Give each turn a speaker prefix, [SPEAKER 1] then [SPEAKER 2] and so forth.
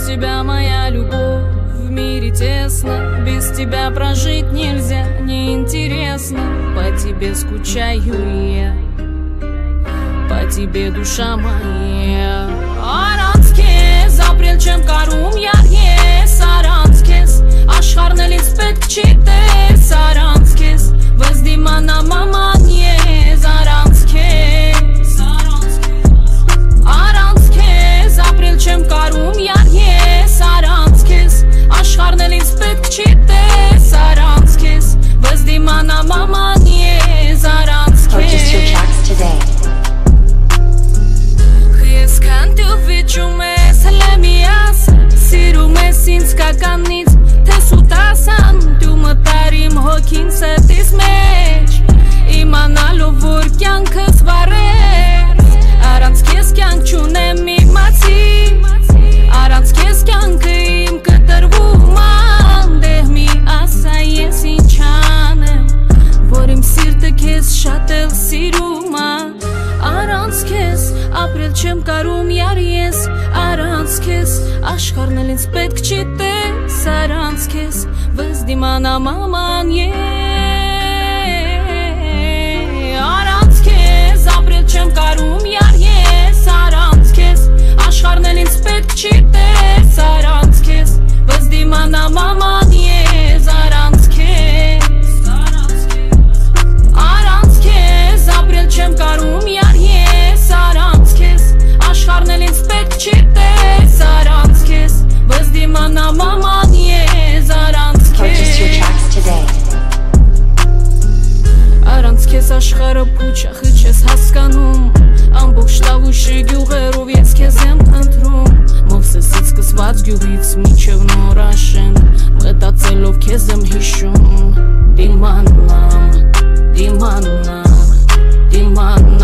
[SPEAKER 1] тебя, моя любовь, в мире тесно. Без тебя прожить нельзя, неинтересно. По тебе скучаю я, по тебе, душа моя. Aranskes, april ce-mi carum iar ies. Aranskes, աշխարհն էլ ինձ պետք չիտես. Aranskes, văz dimana mama nies. Aranskes, Aranskes, april ce-mi carum iar ies. Aranskes, աշխարհն էլ ինձ պետք չիտես. Aranskes, văz dimana mama nies. Aranskes.
[SPEAKER 2] Purchase your tracks today.
[SPEAKER 1] Վիճում ես հլեմիաս, սիրում ես ինձ կականից, թե սուտասան, դու մտար իմ հոգին սրտիս մեջ, իմանալով որ կյանքս վարես, առանց քեզ կյանք չունեմ իմացի, առանց քեզ կյանքը իմ կտրվում անդեղ մի ասա ես ինչ անեմ, որ իմ սիրտը քեզ շատ էլ սիրում ա. Առանց քեզ ապրել չեմ կարում յար ես. Առանց քեզ աշխարհն էլ ինձ պետք չիտես. Առանց քեզ վեզ դիմանա մաման Առանց քեզ ապրել չեմ կարում յար ես. Առանց քեզ աշխարհն էլ ինձ պետք չիտես. Առանց քեզ վեզ դիմանա մաման Առանց քեզ ապրել չեմ կարում յար ես. Առանց քեզ աշխարհն էլ ինձ պետք չիտես. Առանց քեզ վեզ դիմանա մաման Առանց
[SPEAKER 2] Purchase your tracks today.
[SPEAKER 1] Առանց քեզ աշխարհը փուչախը չես հասկանում. Ամբողջ Տավուշի գյուղերով ես քեզ եմ ընտրում. Մովսեսից սկսված գյուղից մինչև Նորաշեն, մտածելով քեզ եմ հիշում. Դիմանամ, դիմանամ, դիմանամ